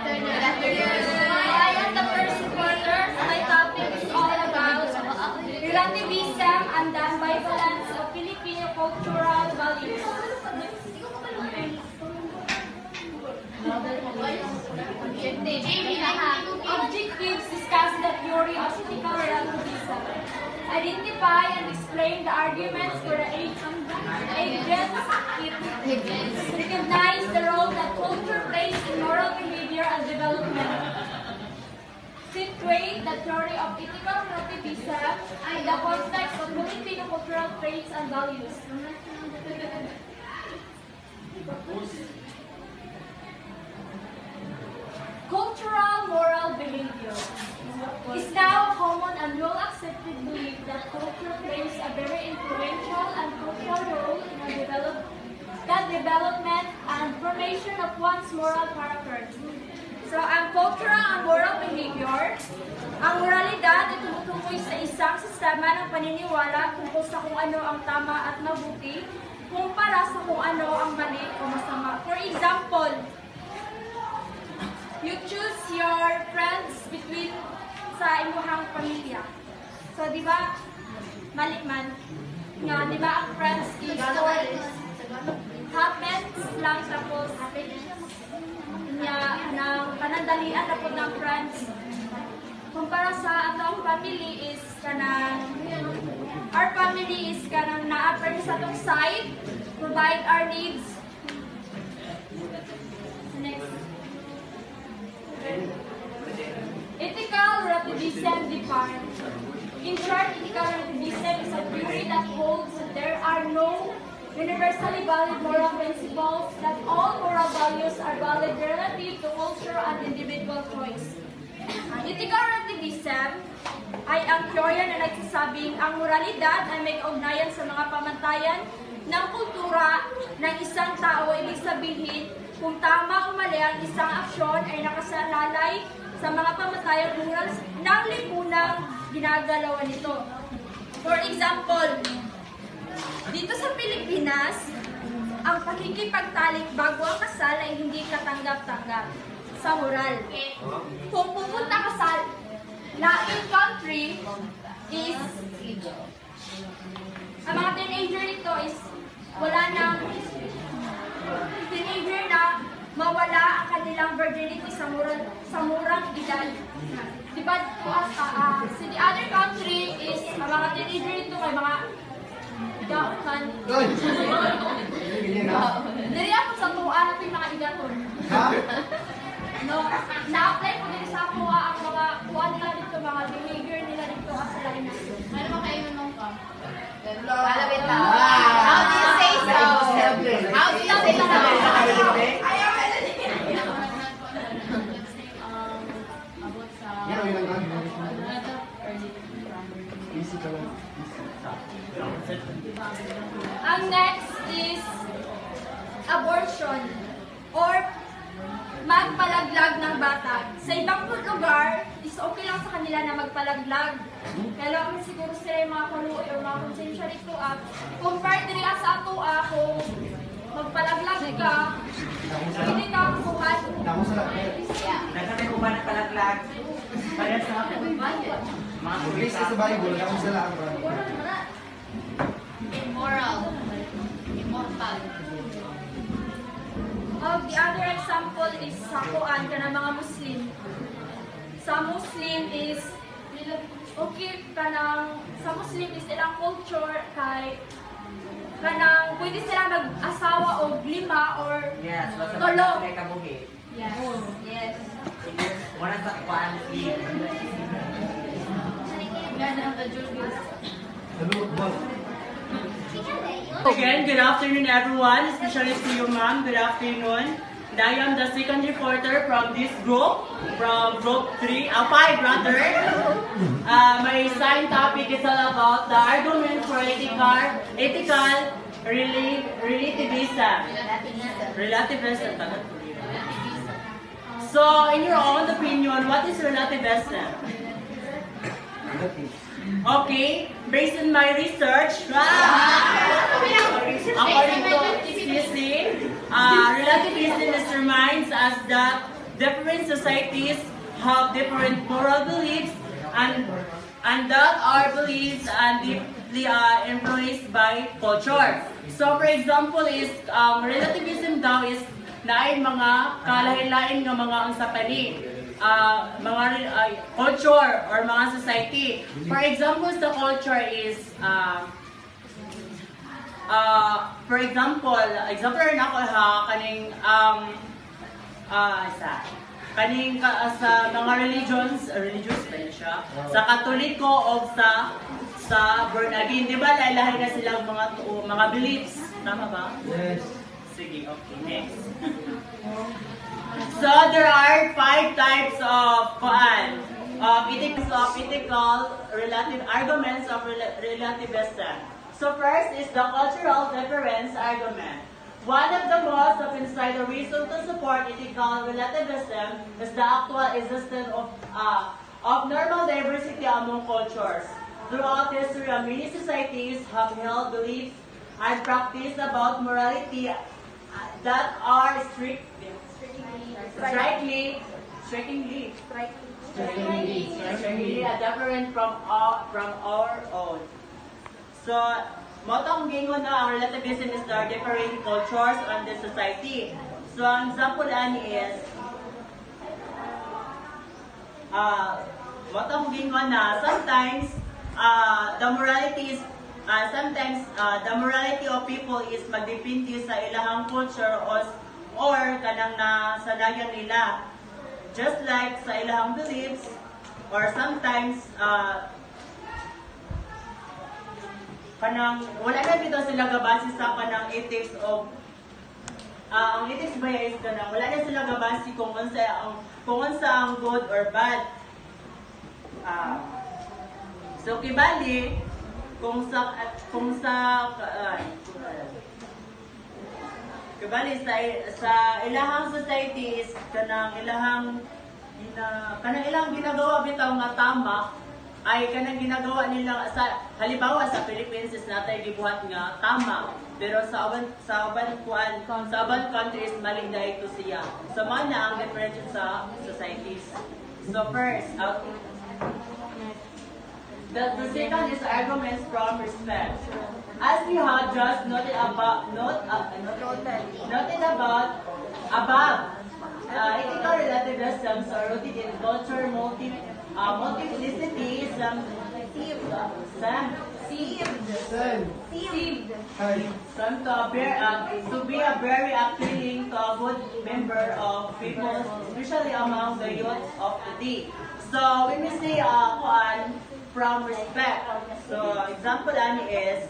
I am the first reporter. My topic is all about relativism and the ambivalence of Filipino cultural values. Objectives discuss the theory of critical relativism. Identify and explain the arguments for the agents. Recognize the role that culture plays in moral behavior and development. Situate the theory of ethical relativism in the context of Filipino cultural traits and values. Cultural moral behavior is now a common and well-accepted belief that culture plays a very influential and crucial role in the development and formation of one's moral character. So, ang cultural and moral behavior, ang moralidad ay tumutukoy sa isang sistema ng paniniwala tungkol sa kung ano ang tama at mabuti kumpara sa kung ano ang mali o masama. For example, you choose your friends between sa imuhang pamilya. So, di ba, mali man, nga, di ba, ang friends is for happens lang, tapos, niya, ng panandalian na po ng friends. Kumpara sa atong family is kanang, our family is kanang na-approve sa atong side, provide our needs. Next. Ethical relativism defined. In short, ethical relativism is a theory that holds that there are no universally valid moral principles, that all moral values are valid relative to culture and individual choice. Ethical relativism ay ang teorya na nagsasabing ang moralidad ay may kaugnayan sa mga pamantayan ng kultura ng isang tao. Ibig sabihin, kung tama o mali ang isang aksyon ay nakasalalay sa mga pamatayang moral ng lipunang ginagalawan nito. For example, dito sa Pilipinas, ang pakikipagtalik bago ang kasal ay hindi katanggap-tanggap sa moral. Kung pupunta ka sa laing country is ang mga teenager nito is wala nang teenager na mawala ang kanilang virginity sa murang edad. Diba, sa the other country is ang mga teenager nito may mga gakan. Dili ako sa tuwa natin mga igaton. No, na-apply ko din sa kuha ang mga kuha nila dito, mga behavior nila dito as line. Ano ba kayo nung ka? Malawit lang. How do you say so? How do you say so? Ang next is abortion or magpalaglag ng bata. Sa ibang lugar, is okay lang sa kanila na magpalaglag. Kailangan siguro sila yung mga kaluoy o mga konsensya rito at compared din sa ato kung magpalaglag ka, hindi ka kukuhan. Nagkakay ko ba ng palaglag? Kaya sa ako. Mga pulis sa Bible, kung sila ang Immoral. Immortal. The other example is sa Quran ka ng mga Muslim. Sa Muslim is okay kanang sa Muslim is ilang culture kay kanang pwede sila mag-asawa o 5 or yes, tolo. Yes. Yes. Wala sa Quran. Again, good afternoon everyone, especially to you ma'am, good afternoon. And I am the second reporter from this group, from group 5 rather. My assigned topic is all about the argument for ethical relativism. Relativism. So, in your own opinion, what is relativism? Okay, based on my research, according to CC, relativism determines us that different societies have different moral beliefs and that are beliefs and deeply influenced by culture. So for example is relativism daw is naay mga kalain-lain nga mga unsapani. Mga culture or mga society. For example, sa culture is for example na ako ha kaning sa mga religious ba yun siya? Sa Katoliko o sa born again, di ba lahi-lahi na silang mga beliefs, tama ba? Yes. Sige, okay, next. So there are 5 types of ethical relative arguments of relativism. So first is the cultural difference argument. One of the most often cited reasons to support ethical relativism is the actual existence of normal diversity among cultures. Throughout history, many societies have held beliefs and practice about morality that are strictly different from our own. So, motong gingon na ang relativism is the different cultures on the society. So, ang example ani is motong gingon na sometimes the morality of people is magdepende sa ilahang culture or kanang nasanayan nila. Just like sa ilahang beliefs or sometimes kanang wala na dito sila gabase sa kanang ethics of ang ethics ba is kanang wala na sila gabase kung unsa ang good or bad. So kibali kung sa sa ilahang society is kanang ilahang ginagawa bitaw nga tama ay kanang ginagawa nila sa halimbawa sa Philippines is natay gibuhat nga tama pero sa ubang countries mali na ito siya. So man na ang difference sa societies. So first, the second is arguments from respect. As we have just noted above, ethical relativisms are rooted in culture, multiplicity, some to be a very appealing to a good member of people, especially among the youth of today. So when we say from respect, so example ani is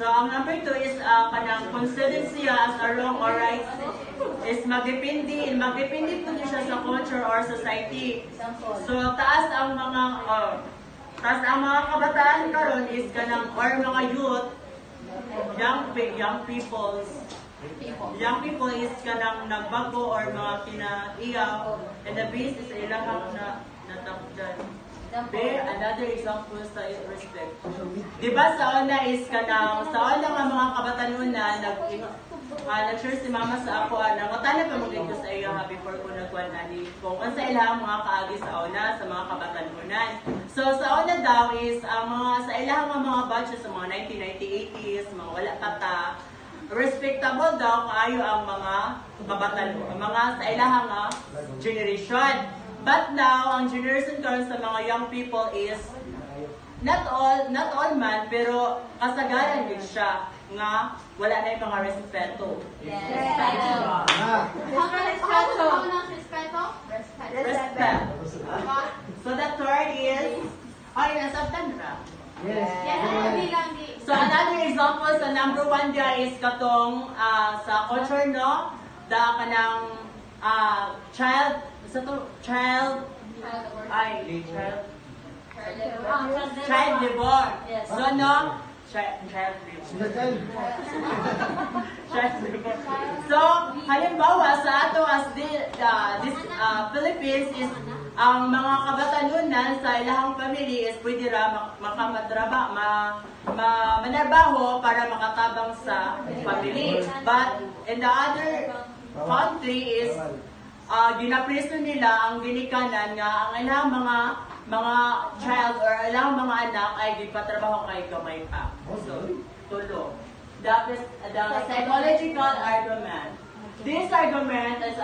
so ang number 2 is kanang considered siya as a wrong or right is magdepende po siya sa culture or society. So taas ang mga kabataan karon is kanang or mga youth, young people is kanang nagbago or mga kinaiyaw and the base is ilang na natapdan. Another example sa respect. Diba sa una is kanang sa una nga mga kabatanunan nag-share si mama sa ako nangutana pa mo dito sa iyo before ko nagkuan ani kung unsa ilang mga kaagi sa una sa mga kabatanunan. So sa una daw is ang mga sa ilang mga batches sa mga 1980s, mga wala pa ta respectable daw kaayo ang mga kabatanunan, mga sa ilang generation. But now, ang generation karon sa mga young people is not all man, pero kasagaran din siya nga wala na yung mga respeto. Yes. Respect. So the third is, nasabtan na. Yes. So another example sa number 1 dia is katong sa culture no, kanang child labor. So no, child labor. Child labor. So, halimbawa sa ato as this Philippines is ang mga kabatanunan sa ilahang family is pwede ra manarbaho para makatabang sa family. But in the other country is ginapreso nila ang ginikanan nga ang ilang mga child or ilang mga anak ay gipatrabaho kay gamay pa. So, tulo. That is the psychological argument. This argument is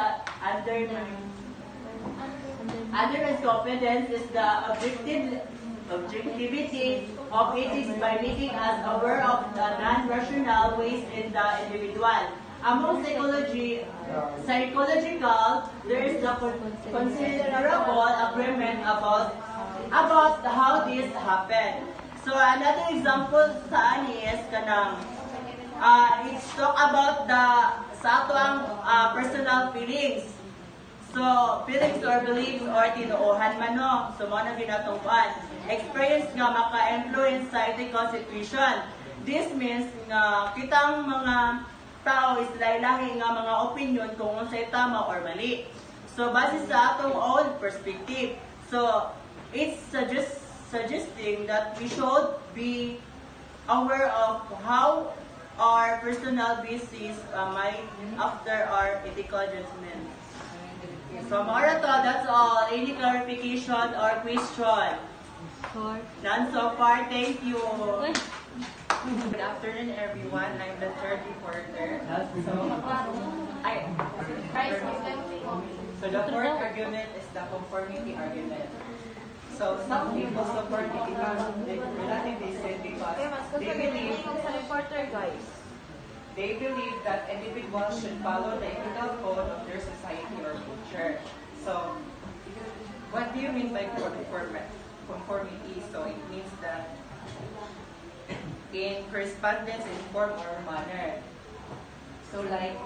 under its competence is the objectivity of ethics by making us aware of the non-rational ways in the individual. Among psychological, there is the considerable agreement about how this happened. So another example sa ani is kanang it's talk about sa ato ang personal feelings. So feelings or beliefs or tinuohan man no. So mo na ginatungkuan. Experience nga maka-influence sa ethical situation. This means nga kitang mga tao is lahi-lahi nga mga opinion kung unsay tama or mali. So base sa atong own perspective. So it's suggesting that we should be aware of how our personal basis might after our ethical judgment. So Marata, that's all. Any clarification or question? None so far. Thank you. Good afternoon, everyone. I'm the third reporter. So the fourth argument is the conformity argument. So some people support it because they relatively said because they believe that individuals should follow the ethical code of their society or culture. So what do you mean by conformity? So it means that in correspondence in form or manner. So like,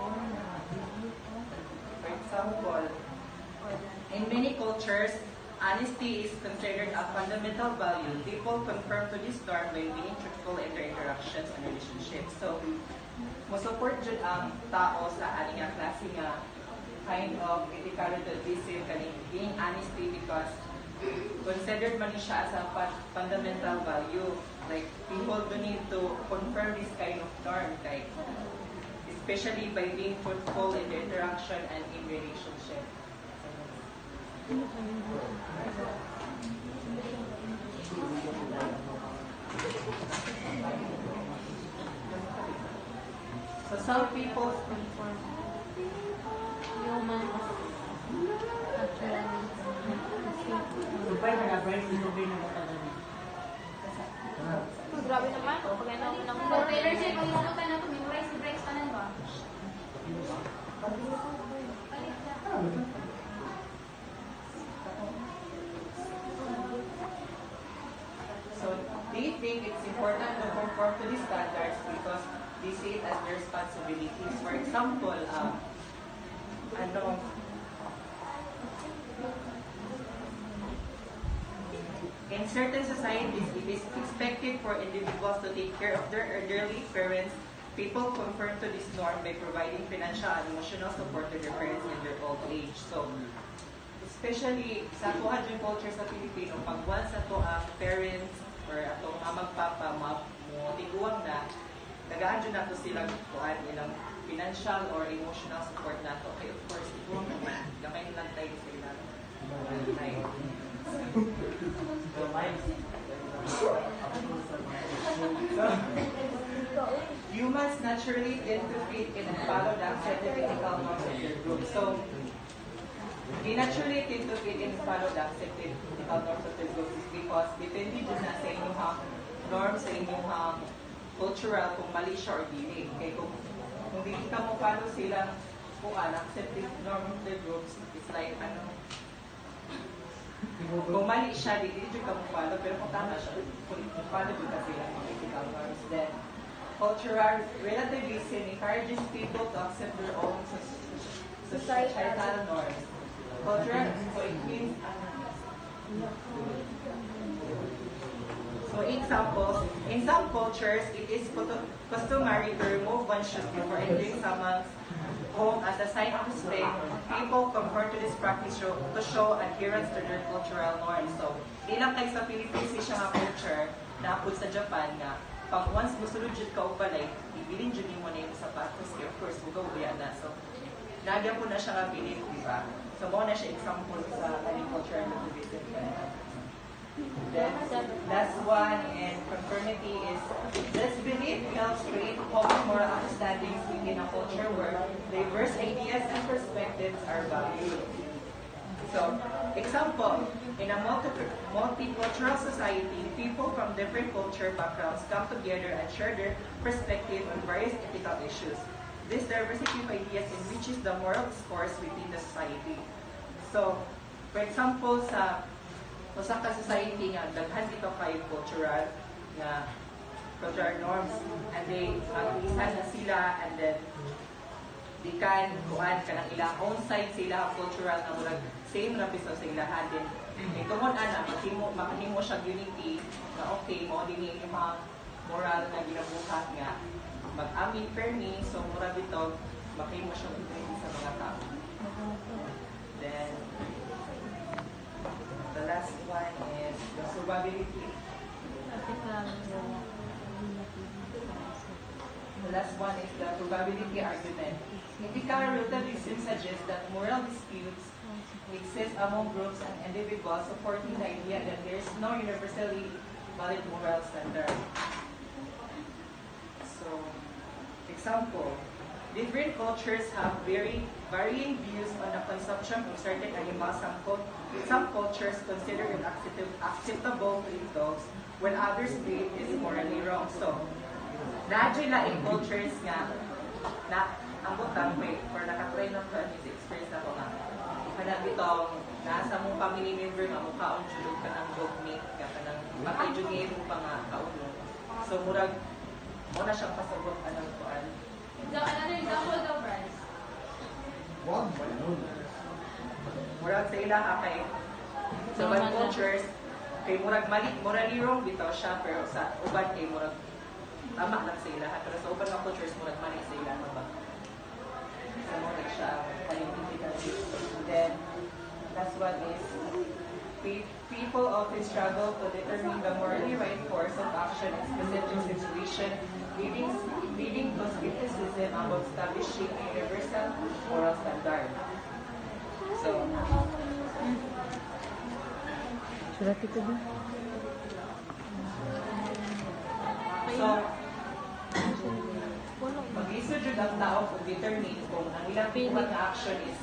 for example, in many cultures, honesty is considered a fundamental value. People conform to this norm by being truthful in their interactions and relationships. So, mo-support dyan ang tao sa aning klase nga kind of ethical relativism, being honesty because considered man siya as a fundamental value. Like, people do need to confirm this kind of norm, like, especially by being truthful in their interaction and in relationship. So some people conform Human grabe naman. Taylor siya, kung ano ka na tumimurize, breaks ka na ba? So they think it's important to conform to these standards because they see it as their responsibilities. For example, in certain societies, it is expected for individuals to take care of their elderly parents. People conform to this norm by providing financial and emotional support to their parents in their old age. So, especially sa tuhan yung culture sa Pilipino, pag once ato ang parents or ato ang magpapa, tiguang na, tagaan dyan nato sila tuhan ilang financial or emotional support nato. Okay, of course, tiguang naman, gamay nilang tayo sa ilang life. Humans naturally tend to fit and follow the accepted ethical norms of their group. So, they naturally tend to fit and follow the accepted ethical norms of their group because depende dyan na sa inyong norms, sa inyong cultural, kung mali siya or dili. Okay, kung hindi ka mo follow silang accepted norm of their groups, it's like, kung mali siya, hindi dyan ka mo follow, pero kung tama siya, kung follow dyan ka silang ethical norms, then cultural relativism encourages people to accept their own societal norms. Cultural, so it means, so For example, in some cultures, it is customary to remove one's shoes before entering someone's home as a sign of respect. People conform to this practice to show adherence to their cultural norms. So, ilang kay sa Philippines siya nga culture na apod sa Japan nga pag once musulod jud ka og balay, ibilin jud nimo na yung sapatos kay of course mugaw biya na. So, nagyan po na siya nga bilin, di ba? So, mo na siya example sa kaning cultural activism. Then, last one in conformity is this belief helps create common moral understandings within a culture where diverse ideas and perspectives are valued. So, example, in a multicultural society, people from different culture backgrounds come together and share their perspective on various ethical issues. This diversity of ideas enriches the moral discourse within the society. So, for example, sa society nga, daghan dito kayo cultural norms, and they mag-isa na sila, and then di kan kuan kanang ilang own side sila cultural na murag same ra bisan sa ilahan din. Tungod ana makahimo siya unity na okay mo din yung mga moral na ginabuhat nga mag-amin permi, so mura dito makahimo siya unity sa mga tao. Then the last one is the probability. The last one is the probability argument. Ethical relativism suggests that moral disputes exist among groups and individuals, supporting the idea that there is no universally valid moral standard. So, example, different cultures have varying views on the consumption of certain animals. Some cultures consider it acceptable to eat dogs, while others believe it is morally wrong. So, nadyo in cultures nga na ang butang or nakatry na ko this experience na ko nga kada bitong nasa mong family member nga mukhaon julog ka ng dog meat ka kanang patay jud mo pa nga kauno. So murag mo na siyang pasabot anong kuan. Another example daw, Bryce. Murag sa ila kay sa bad cultures kay murag morally wrong bitaw siya, pero sa uban kay murag tama lang sa ila, pero sa uban nga cultures murag mali sa ila ba. So murag siya identical. Then last one is people often struggle to determine the morally right course of action in specific situation, leading to skepticism about establishing a universal moral standard. So, mag-isod yun ang tao kung determine kung ang ilang buhat na action is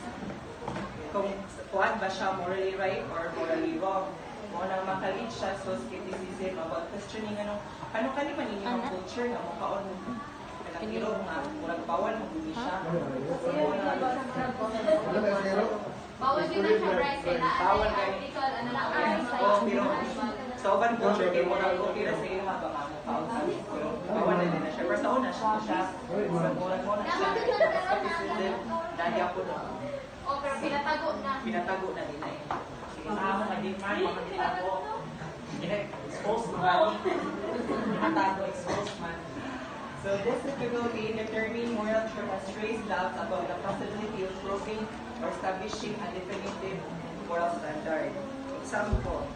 kung kuhan ba siya morally right or morally wrong. Mo nang makalid siya so skepticism about questioning ano kani man ninyo ang culture nga mukhaon mo kanang iro nga murag bawal mo guni siya. So mo na Bawal din na siya, Bryce, kaya bawal article, ano lang, pero sa uban culture kay murag okay ra sa iya ba nga mukhaon sa pero bawal na din na siya. Pero sa una siya sa murag mo na siya skepticism dahil ako no. O, pero pinatago na. Pinatago na din ay. Amo nga di man makakitago. Expose man. Pinatago expose man. So this difficulty in determining moral truth has raised doubts about the possibility of proving or establishing a definitive moral standard. Example,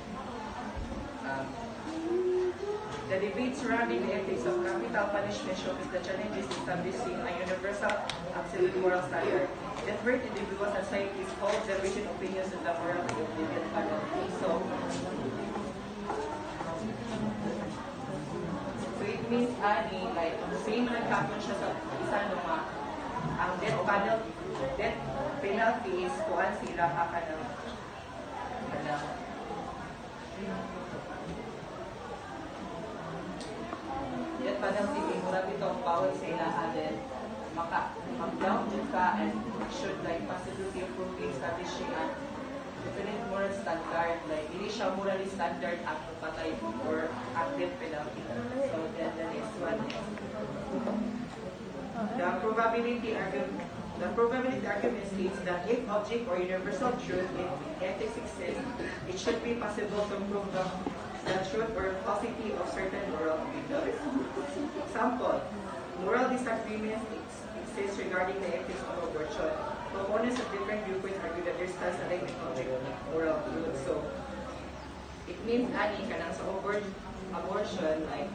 the debate surrounding the ethics of capital punishment shows the challenges establishing a universal absolute moral standard. Different individuals and societies hold divergent opinions on the morality of different penalties. So it means like same na nagkapon siya sa isa nga ang death penalty is kuan sila kakanang death penalty is mura bitong bawal sa ilaha din mag-down dyan ka and should like possibility of proving establishing a definite moral standard, like hindi siya morally standard ang patay or active penalty. So then the next one is the probability argument states that if object or universal truth in ethics exists, it should be possible to prove the the truth or falsity of certain moral opinions. Example, moral disagreements exist regarding the ethics of abortion. Proponents of different viewpoints argue that their stance align with public moral truth. So, it means ani ka nang sa abortion, like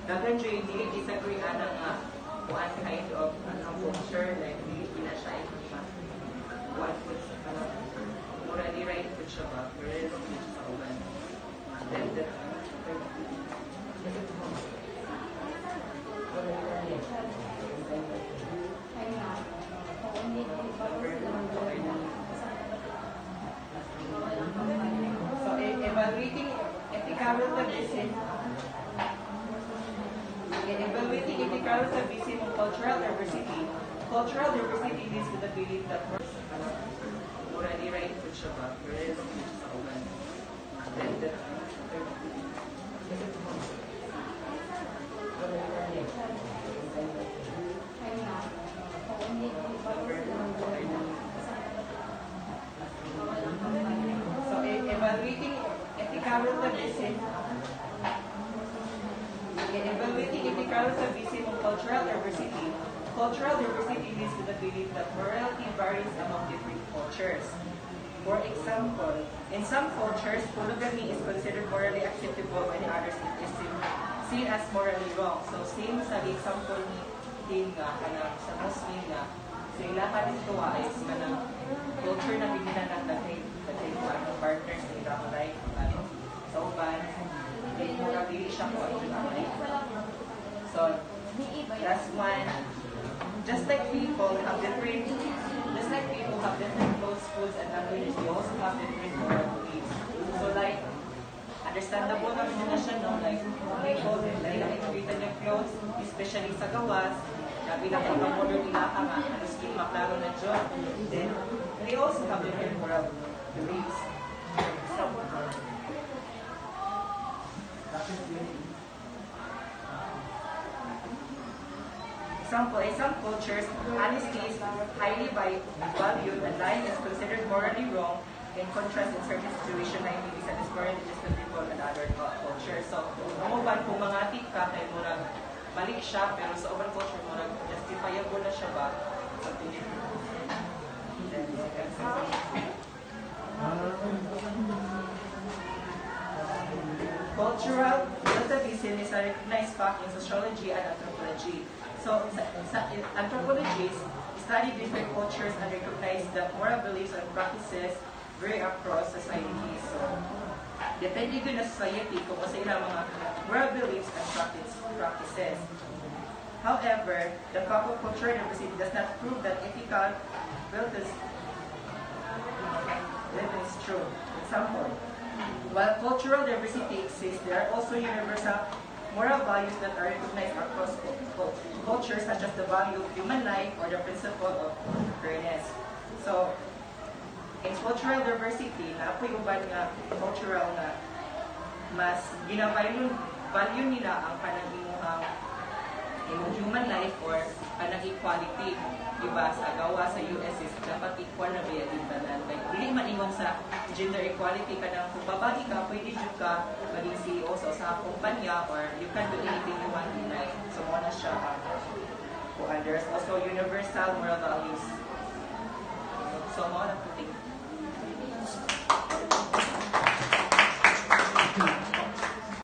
dagan dyan hindi disagree ana nga one kind of culture, like hindi na siya one food morally right food siya ba, pero rin sa uban. And so, evaluating ethical relativism. Evaluating ethical relativism of cultural diversity. Cultural diversity leads to the belief that morally right food siya ba, pero rin sa uban. And so, evaluating ethical relativism. Evaluating ethical relativism of cultural diversity. Cultural diversity leads to the belief that morality varies among different cultures. For example, in some cultures, polygamy is considered morally acceptable, when in others it is seen as morally wrong. So, same sa example ni Tim nga, sa Muslim nga, sa ilahan nito is kanang culture na bininan ng partners sa ilang life, sa uban, then mura dili siya ko ang life. So, that's one. Just like people have different clothes, foods, and languages, they also have different moral beliefs. So, like, understandable na rin na siya, no? Like, people, dahil nakikita niya clothes, especially sa gawas, na bilang pagpamodern nila ka nga, ano skin, maklaro na job. Then, they also have different moral beliefs. Example, in some cultures, honesty is highly valued and lying is considered morally wrong. In contrast, in certain situations, lying may be seen as morally justifiable in other cultures. So, umuban kung mga ka, kay murag mali siya, pero sa urban culture, murag justifiable na siya ba? Sa cultural relativism is a recognized fact in sociology and anthropology. So, anthropologists study different cultures and recognize that moral beliefs and practices vary across societies. So, depende yun na society kung sa ilang mga moral beliefs and practices. However, the fact of cultural diversity does not prove that ethical relativism is true. Example, while cultural diversity exists, there are also universal moral values that are recognized across cultures, such as the value of human life or the principle of fairness. So, in cultural diversity, naapoy uban nga cultural nga mas value nila ang panag-imuhang human life or kanang equality. Diba, sa gawa sa US is dapat equal na biya din tanan. Like, hindi man ingon sa gender equality ka nang kung babae ka, pwede dyan ka maging CEO sa kumpanya or you can do anything you want in life. So, muna siya there's also universal moral values. So, muna po